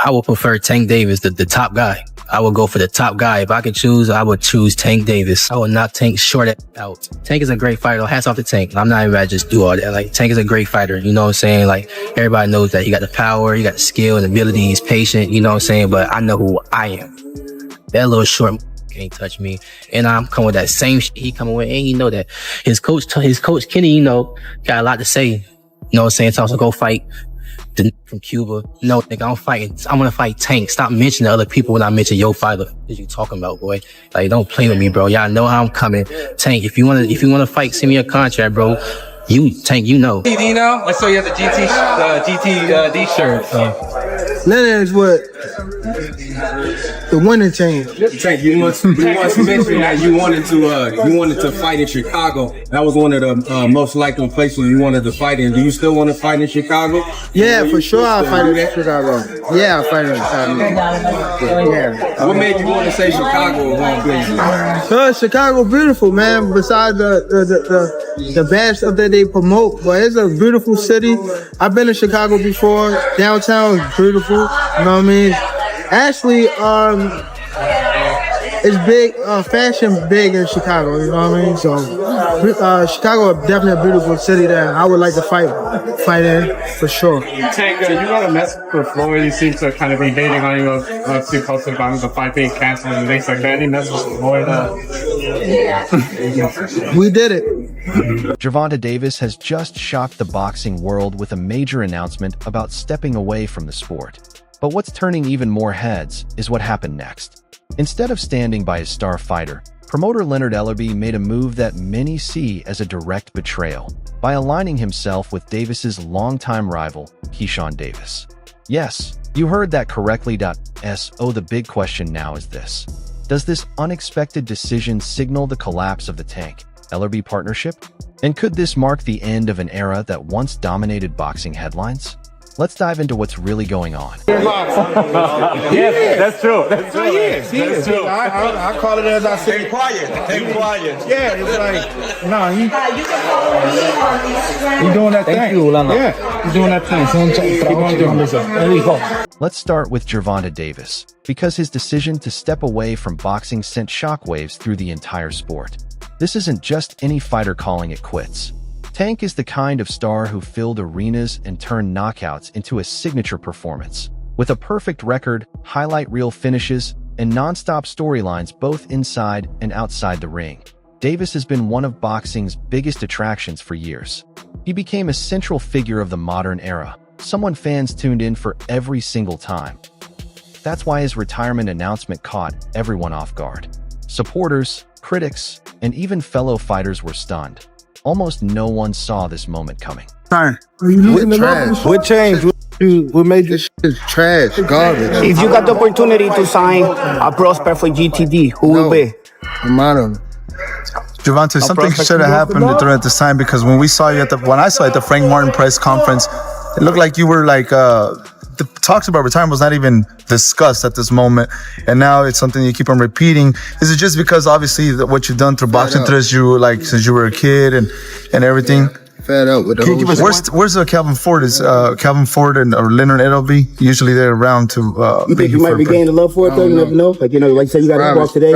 I would prefer Tank Davis, the top guy. I would go for the top guy. If I could choose, I would choose Tank Davis. I would knock Tank short out. Tank is a great fighter. Hats off to Tank. I'm not even about to just do all that. Like, Tank is a great fighter. You know what I'm saying? Like, everybody knows that he got the power, he got the skill and ability, he's patient, you know what I'm saying? But I know who I am. That little short can't touch me. And I'm coming with that same shit he coming with. And you know that his coach Kenny, you know, got a lot to say. You know what I'm saying? Tells him to go fight from Cuba. No, nigga, I'm gonna fight Tank. Stop mentioning other people when I mention your fighter. What you talking about, boy? Like, don't play with me, bro. Y'all know how I'm coming. Tank, if you wanna fight, send me a contract, bro. Tank, you know. GT now? I saw you have the GTD shirt. Leonard is what the winning team. Tank, you want to mention that you wanted to fight in Chicago. That was one of the most likely places you wanted to fight in. Do you still want to fight in Chicago? Yeah, for sure I'll fight in Chicago. Yeah, I'll fight in Chicago. Yeah. What made you want to say Chicago of all places? Chicago beautiful, man. Besides the bad stuff that they promote, but it's a beautiful city. I've been to Chicago before. Downtown is beautiful. You know what I mean? Actually, it's big, fashion big in Chicago, you know what I mean? So, Chicago is definitely a beautiful city that I would like to fight in, for sure. Tank, you got a message for Floyd. He seems to kind of be hating on you too close about the fight being canceled and things like that. Any message for Floyd? We did it. Gervonta Davis has just shocked the boxing world with a major announcement about stepping away from the sport. But what's turning even more heads is what happened next. Instead of standing by his star fighter, promoter Leonard Ellerbe made a move that many see as a direct betrayal by aligning himself with Davis's longtime rival, Keyshawn Davis. Yes, you heard that correctly. So the big question now is this. Does this unexpected decision signal the collapse of the Tank Ellerbe partnership? And could this mark the end of an era that once dominated boxing headlines? Let's dive into what's really going on. Yes, that's true. That's true. That's true. I call it as I say. Stay quiet. Yeah, it's like, no, he's doing that thing. Thank you, Lana. Yeah, he's doing that thing. Let's start with Gervonta Davis, because his decision to step away from boxing sent shockwaves through the entire sport. This isn't just any fighter calling it quits. Tank is the kind of star who filled arenas and turned knockouts into a signature performance. With a perfect record, highlight reel finishes, and non-stop storylines both inside and outside the ring, Davis has been one of boxing's biggest attractions for years. He became a central figure of the modern era, someone fans tuned in for every single time. That's why his retirement announcement caught everyone off guard. Supporters, critics, and even fellow fighters were stunned. Almost no one saw this moment coming. What changed? What made this shit trash, garbage? If you got the opportunity to sign a prospect for GTD, who will be? Gervonta, something should have happened during this time, because when I saw you at the Frank Martin press conference, it looked like you were like the talks about retirement was not even discussed at this moment, and now it's something you keep on repeating. Is it just because obviously what you've done through boxing since you were a kid and everything? Fed up with the Where's Calvin Ford? Is Calvin Ford or Leonard Ellerbe usually they're around to? You think you might be gaining love for it though? You never know. Like like you said, you got to walk today.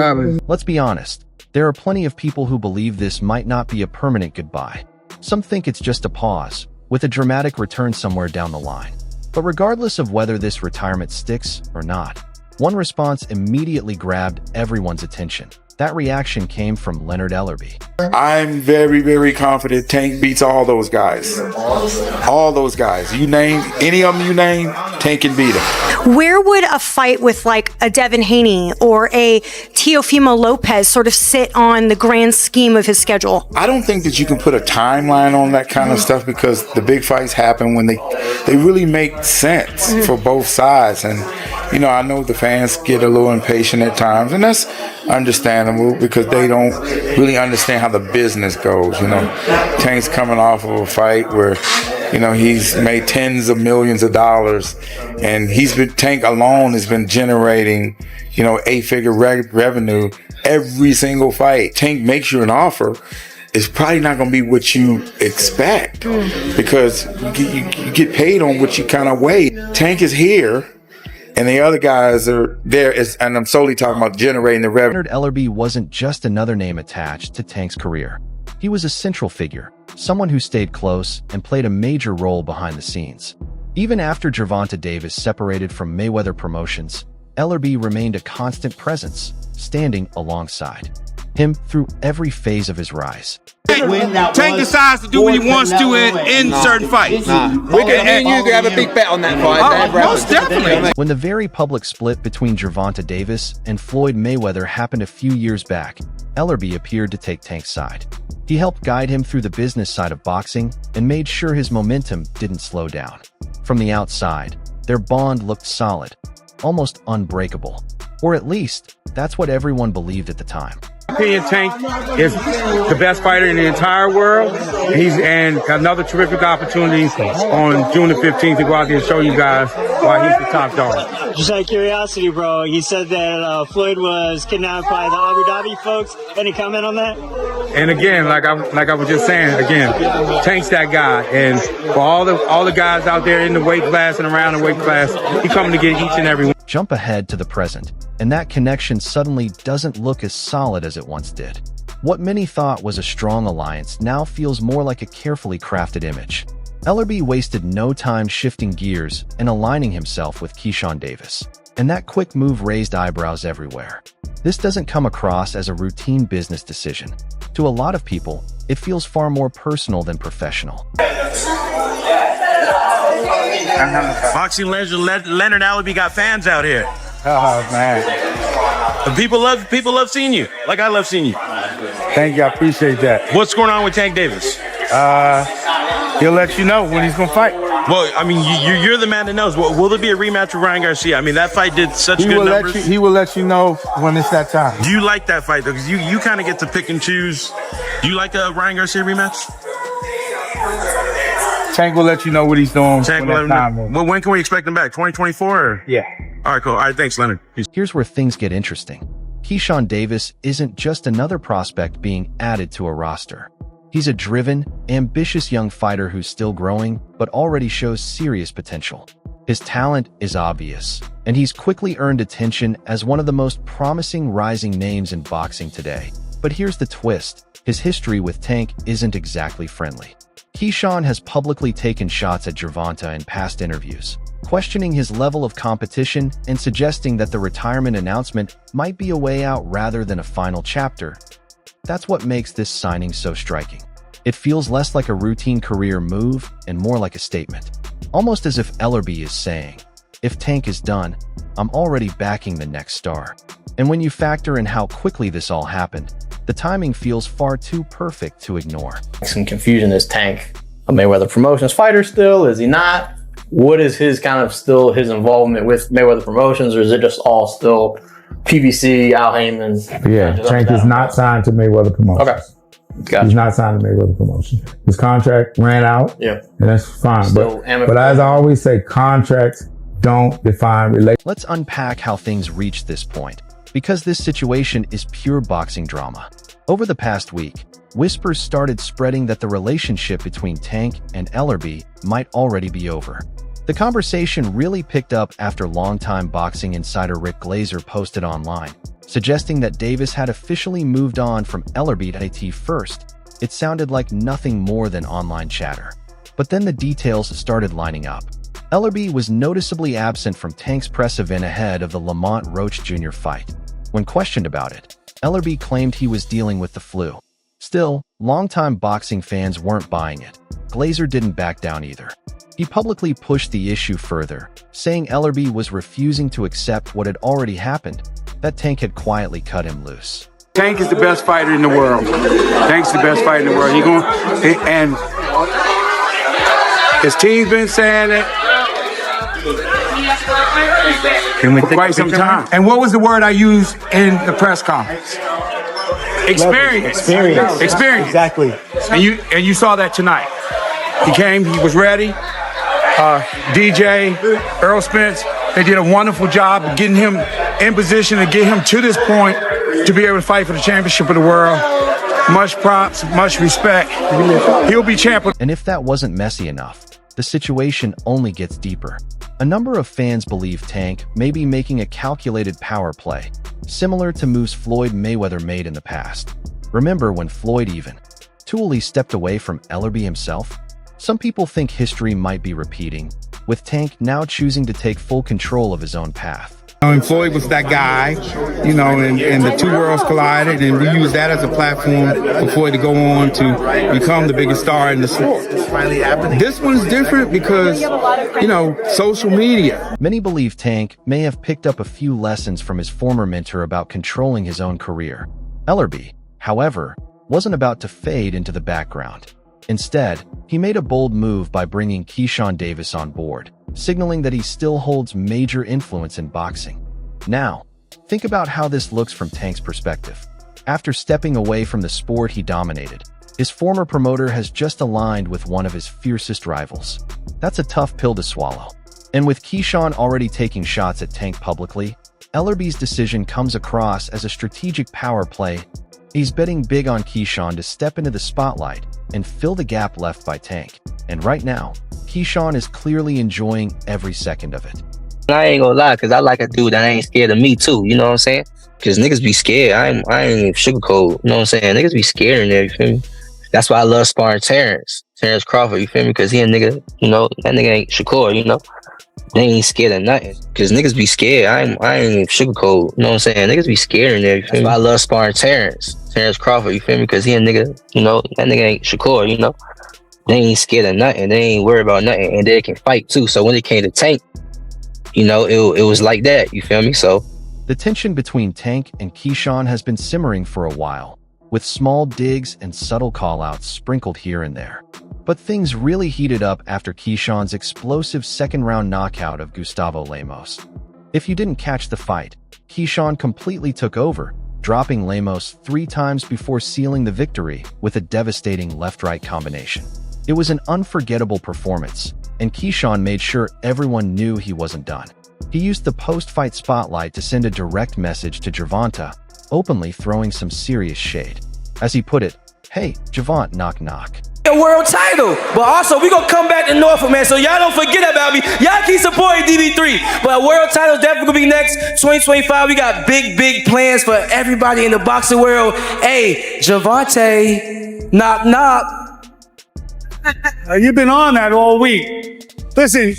Let's be honest. There are plenty of people who believe this might not be a permanent goodbye. Some think it's just a pause, with a dramatic return somewhere down the line. But regardless of whether this retirement sticks or not, one response immediately grabbed everyone's attention. That reaction came from Leonard Ellerbe. I'm very, very confident Tank beats all those guys. All those guys. You name, any of them you name, Tank can beat them. Where would a fight with like a Devin Haney or a Teofimo Lopez sort of sit on the grand scheme of his schedule? I don't think that you can put a timeline on that kind of stuff, because the big fights happen when they really make sense for both sides. And, I know the fans get a little impatient at times, and that's understandable because they don't really understand how the business goes. Tank's coming off of a fight where, he's made tens of millions of dollars, and Tank alone has been generating, 8-figure revenue every single fight. Tank makes you an offer. It's probably not going to be what you expect, because you get paid on what you kind of weigh. Tank is here, and the other guys are there. And I'm solely talking about generating the revenue. Leonard Ellerbe wasn't just another name attached to Tank's career. He was a central figure, someone who stayed close and played a major role behind the scenes. Even after Gervonta Davis separated from Mayweather Promotions, Ellerbe remained a constant presence, standing alongside him through every phase of his rise. Tank decides to do what he wants to in certain fights. We can you have a big bet on that fight. Most definitely. When the very public split between Gervonta Davis and Floyd Mayweather happened a few years back, Ellerbe appeared to take Tank's side. He helped guide him through the business side of boxing and made sure his momentum didn't slow down. From the outside, their bond looked solid, almost unbreakable. Or at least, that's what everyone believed at the time. Opinion, Tank is the best fighter in the entire world. He's got another terrific opportunity on June the 15th to go out there and show you guys why he's the top dog. Just out of curiosity, bro, he said that Floyd was kidnapped by the Abu Dhabi folks. Any comment on that? And again, like I was just saying, again, Tank's that guy. And for all the guys out there in the weight class and around the weight class, he's coming to get each and every one. Jump ahead to the present, and that connection suddenly doesn't look as solid as it once did. What many thought was a strong alliance now feels more like a carefully crafted image. Ellerbe wasted no time shifting gears and aligning himself with Keyshawn Davis, and that quick move raised eyebrows everywhere. This doesn't come across as a routine business decision. To a lot of people, it feels far more personal than professional. Boxing legend Leonard Ellerbe got fans out here. Oh man, People love seeing you. Like I love seeing you. thank you. I appreciate that. What's going on with Tank Davis? He'll let you know when he's gonna fight. Well, I mean, you're the man that knows. Will there be a rematch with Ryan Garcia? I mean, that fight did such good numbers. He will let you know when it's that time. Do you like that fight though? Because you kind of get to pick and choose. Do you like a Ryan Garcia rematch? Tank will let you know what he's doing. Tank will let him know. Well, when can we expect him back? 2024? Yeah. All right, cool. All right, thanks, Leonard. Peace. Here's where things get interesting. Keyshawn Davis isn't just another prospect being added to a roster. He's a driven, ambitious young fighter who's still growing, but already shows serious potential. His talent is obvious, and he's quickly earned attention as one of the most promising rising names in boxing today. But here's the twist. His history with Tank isn't exactly friendly. Keyshawn has publicly taken shots at Gervonta in past interviews, questioning his level of competition and suggesting that the retirement announcement might be a way out rather than a final chapter. That's what makes this signing so striking. It feels less like a routine career move and more like a statement, almost as if Ellerbe is saying, if Tank is done, I'm already backing the next star. And when you factor in how quickly this all happened, the timing feels far too perfect to ignore. Some confusion. Is Tank a Mayweather Promotions fighter still? Is he not? What is his his involvement with Mayweather Promotions, or is it just all still PBC, Al Heyman? Yeah, Tank is not signed to Mayweather Promotions. Okay. Gotcha. He's not signed to Mayweather Promotions. His contract ran out. Yeah. And that's fine. Still But as I always say, contracts don't define relationships. Let's unpack how things reached this point, because this situation is pure boxing drama. Over the past week, whispers started spreading that the relationship between Tank and Ellerbe might already be over. The conversation really picked up after longtime boxing insider Rick Glazer posted online, suggesting that Davis had officially moved on from Ellerbe at first. It sounded like nothing more than online chatter. But then the details started lining up. Ellerbe was noticeably absent from Tank's press event ahead of the Lamont Roach Jr. fight. When questioned about it, Ellerbe claimed he was dealing with the flu. Still, longtime boxing fans weren't buying it. Glazer didn't back down either. He publicly pushed the issue further, saying Ellerbe was refusing to accept what had already happened, that Tank had quietly cut him loose. Tank is the best fighter in the world. Tank's the best fighter in the world. And his team's been saying it for quite some time. And what was the word I used in the press conference? Experience. Experience. Exactly. And you saw that tonight. He came, he was ready. DJ, Earl Spence, they did a wonderful job of getting him in position to get him to this point to be able to fight for the championship of the world. Much props, much respect. He'll be champion. And if that wasn't messy enough, the situation only gets deeper. A number of fans believe Tank may be making a calculated power play, similar to moves Floyd Mayweather made in the past. Remember when Floyd even Tooley stepped away from Ellerbe himself? Some people think history might be repeating, with Tank now choosing to take full control of his own path. And Floyd was that guy, you know, and the two worlds collided, and we used that as a platform for Floyd to go on to become the biggest star in the sport. This one's different because, you know, social media. Many believe Tank may have picked up a few lessons from his former mentor about controlling his own career. Ellerbe, however, wasn't about to fade into the background. Instead, he made a bold move by bringing Keyshawn Davis on board, signaling that he still holds major influence in boxing. Now, think about how this looks from Tank's perspective. After stepping away from the sport he dominated, his former promoter has just aligned with one of his fiercest rivals. That's a tough pill to swallow. And with Keyshawn already taking shots at Tank publicly, Ellerbe's decision comes across as a strategic power play. He's betting big on Keyshawn to step into the spotlight and fill the gap left by Tank. And right now, Keyshawn is clearly enjoying every second of it. I ain't gonna lie, cause I like a dude that ain't scared of me too, you know what I'm saying? Cause niggas be scared. I ain't sugarcoat, you know what I'm saying? Niggas be scared in there, you feel me? That's why I love sparring Terrence Crawford, you feel me? Cause he a nigga, you know, that nigga ain't Shakur, you know? They ain't scared of nothing. Cause niggas be scared. I ain't sugarcoat, you know what I'm saying? Niggas be scared in there, you feel me? That's why I love sparring Terrence Crawford, you feel me? Cause he a nigga, you know, that nigga ain't Shakur, you know? They ain't scared of nothing. They ain't worried about nothing, and they can fight too. So when it came to Tank, you know, it was like that. You feel me? So the tension between Tank and Keyshawn has been simmering for a while, with small digs and subtle call-outs sprinkled here and there. But things really heated up after Keyshawn's explosive second-round knockout of Gustavo Lemos. If you didn't catch the fight, Keyshawn completely took over, dropping Lemos 3 times before sealing the victory with a devastating left-right combination. It was an unforgettable performance, and Keyshawn made sure everyone knew he wasn't done. He used the post-fight spotlight to send a direct message to Gervonta, openly throwing some serious shade. As he put it, "Hey, Gervonta, knock knock." A world title, but also we gonna come back to Norfolk, man, so y'all don't forget about me. Y'all keep supporting DB3, but a world title is definitely gonna be next 2025. We got big plans for everybody in the boxing world. Hey, Gervonta, knock knock. You've been on that all week. Listen.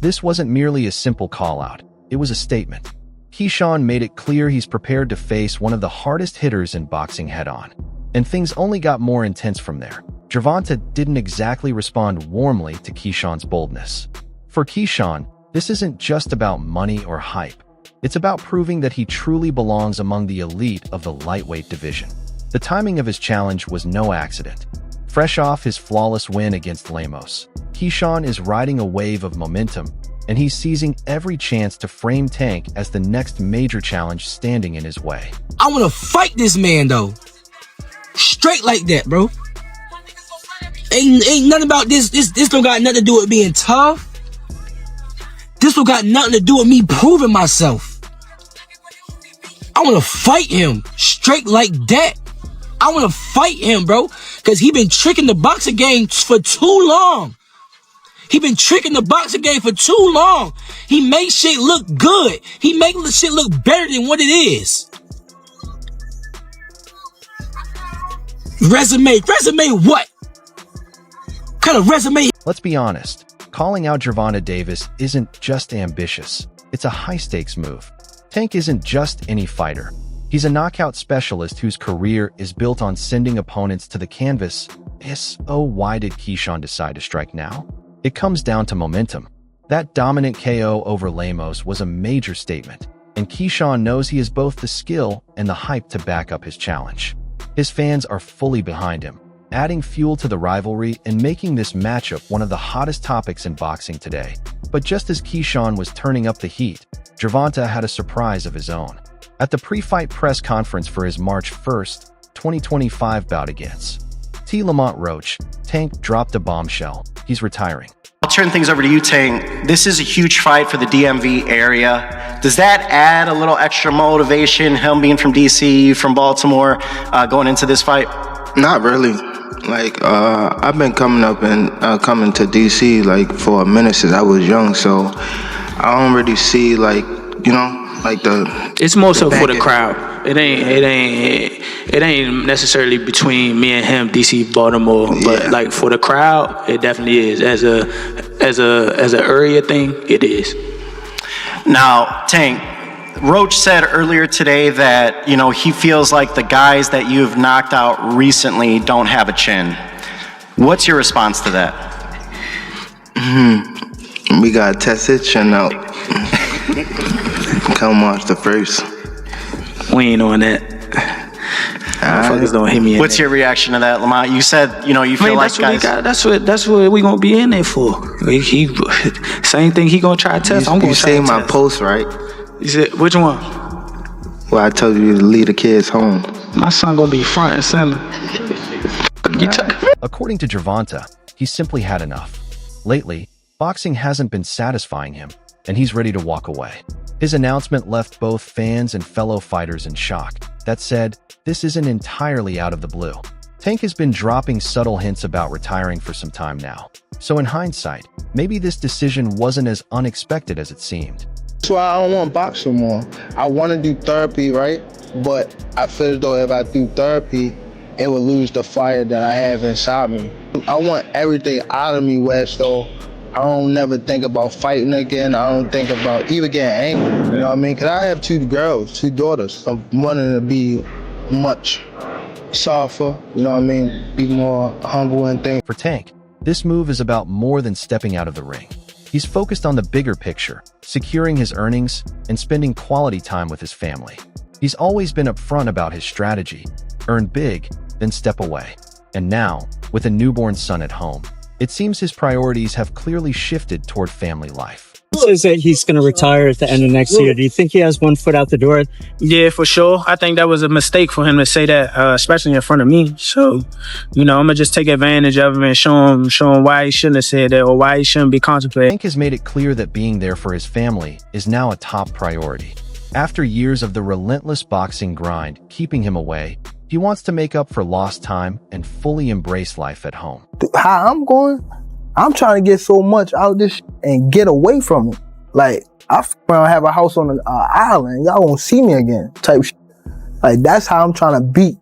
This wasn't merely a simple call-out. It was a statement. Keyshawn made it clear he's prepared to face one of the hardest hitters in boxing head-on. And things only got more intense from there. Gervonta didn't exactly respond warmly to Keyshawn's boldness. For Keyshawn, this isn't just about money or hype. It's about proving that he truly belongs among the elite of the lightweight division. The timing of his challenge was no accident. Fresh off his flawless win against Lemos, Keyshawn is riding a wave of momentum, and he's seizing every chance to frame Tank as the next major challenge standing in his way. I want to fight this man, though. Straight like that, bro. Ain't nothing about this. This don't got nothing to do with being tough. This don't got nothing to do with me proving myself. I want to fight him straight like that. I want to fight him, bro, because he been tricking the boxing game for too long. He been tricking the boxing game for too long. He makes shit look good. He makes the shit look better than what it is. Resume what? What kind of resume? Let's be honest. Calling out Gervonta Davis isn't just ambitious. It's a high-stakes move. Tank isn't just any fighter. He's a knockout specialist whose career is built on sending opponents to the canvas. So why did Keyshawn decide to strike now? It comes down to momentum. That dominant KO over Lemos was a major statement, and Keyshawn knows he has both the skill and the hype to back up his challenge. His fans are fully behind him, adding fuel to the rivalry and making this matchup one of the hottest topics in boxing today. But just as Keyshawn was turning up the heat, Gervonta had a surprise of his own. At the pre-fight press conference for his March 1st, 2025 bout against T. Lamont Roach, Tank dropped a bombshell. He's retiring. I'll turn things over to you, Tank. This is a huge fight for the DMV area. Does that add a little extra motivation, him being from DC, from Baltimore, going into this fight? Not really. Like, I've been coming up and coming to DC like for a minute since I was young, so I don't really see like, you know, like the. It's more so for the crowd. It ain't necessarily between me and him, DC, Baltimore, but like for the crowd, it definitely is. As a area thing, it is. Now, Tank, Roach said earlier today that, you know, he feels like the guys that you've knocked out recently don't have a chin. What's your response to that? We gotta test his chin out. Come watch the first. We ain't on that. Motherfuckers don't hit me in What's there. your reaction to that, Lamont? You said, you know, you feel like guys. That's what we gonna be in there for. He same thing he gonna try to test. I'm gonna try to You seen my test. post, right? You said which one? Well, I told you to leave the kids home. My son gonna be front and center. According to Gervonta, he's simply had enough. Lately, boxing hasn't been satisfying him, and he's ready to walk away. His announcement left both fans and fellow fighters in shock. That said, this isn't entirely out of the blue. Tank has been dropping subtle hints about retiring for some time now. So in hindsight, maybe this decision wasn't as unexpected as it seemed. That's why I don't want to box no more. I want to do therapy, right? But I feel as though if I do therapy, it will lose the fire that I have inside me. I want everything out of me where so I don't never think about fighting again. I don't think about even getting angry, you know what I mean? Because I have 2 girls, 2 daughters. I'm wanting to be much softer, you know what I mean? Be more humble and things. For Tank, this move is about more than stepping out of the ring. He's focused on the bigger picture, securing his earnings and spending quality time with his family. He's always been upfront about his strategy: earn big, then step away. And now, with a newborn son at home, it seems his priorities have clearly shifted toward family life. Says that he's going to retire at the end of next year. Do you think he has one foot out the door? Yeah, for sure. I think that was a mistake for him to say that, especially in front of me. So, you know, I'm gonna just take advantage of him and show him why he shouldn't have said that or why he shouldn't be contemplating. Tank has made it clear that being there for his family is now a top priority. After years of the relentless boxing grind keeping him away, he wants to make up for lost time and fully embrace life at home. How I'm going, I'm trying to get so much out of this and get away from it. Like, I have a house on an island. Y'all won't see me again type shit. Like, that's how I'm trying to beat.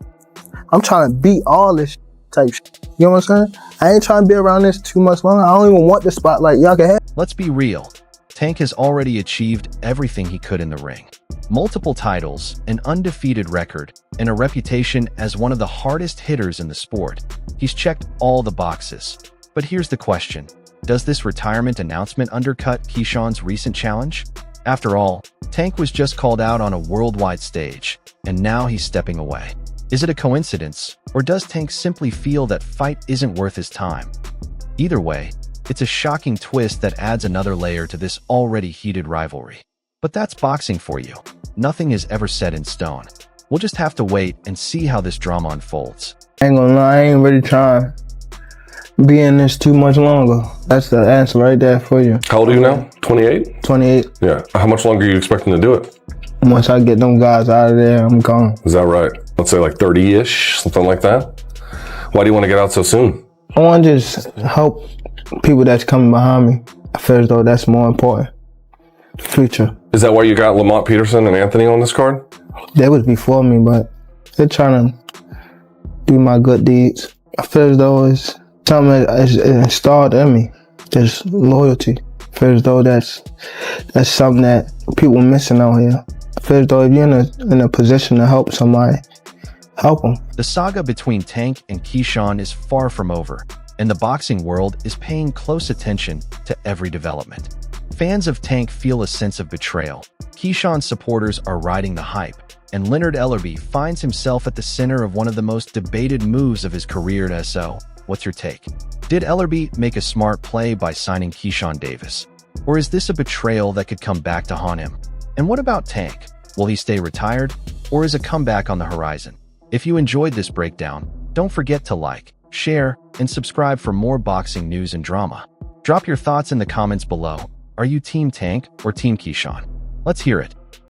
I'm trying to beat all this type shit. You know what I'm saying? I ain't trying to be around this too much longer. I don't even want the spotlight. Y'all can have. Let's be real. Tank has already achieved everything he could in the ring. Multiple titles, an undefeated record, and a reputation as one of the hardest hitters in the sport. He's checked all the boxes. But here's the question. Does this retirement announcement undercut Keyshawn's recent challenge? After all, Tank was just called out on a worldwide stage, and now he's stepping away. Is it a coincidence, or does Tank simply feel that fight isn't worth his time? Either way, it's a shocking twist that adds another layer to this already heated rivalry. But that's boxing for you. Nothing is ever set in stone. We'll just have to wait and see how this drama unfolds. I ain't gonna lie, I ain't really trying to be in this too much longer. That's the answer right there for you. How old are you now? 28? 28. Yeah. How much longer are you expecting to do it? Once I get them guys out of there, I'm gone. Is that right? Let's say like 30-ish, something like that? Why do you want to get out so soon? I want to just help people that's coming behind me. I feel as though that's more important. Future. Is that why you got Lamont Peterson and Anthony on this card? They was before me, but they're trying to do my good deeds. I feel as though it's something that's installed in me. Just loyalty. I feel as though that's something that people missing out here. I feel as though if you're in a position to help somebody, help them. The saga between Tank and Keyshawn is far from over, and the boxing world is paying close attention to every development. Fans of Tank feel a sense of betrayal. Keyshawn's supporters are riding the hype, and Leonard Ellerbe finds himself at the center of one of the most debated moves of his career at SO. What's your take? Did Ellerbe make a smart play by signing Keyshawn Davis? Or is this a betrayal that could come back to haunt him? And what about Tank? Will he stay retired, or is a comeback on the horizon? If you enjoyed this breakdown, don't forget to like, share, and subscribe for more boxing news and drama. Drop your thoughts in the comments below. Are you Team Tank or Team Keyshawn? Let's hear it.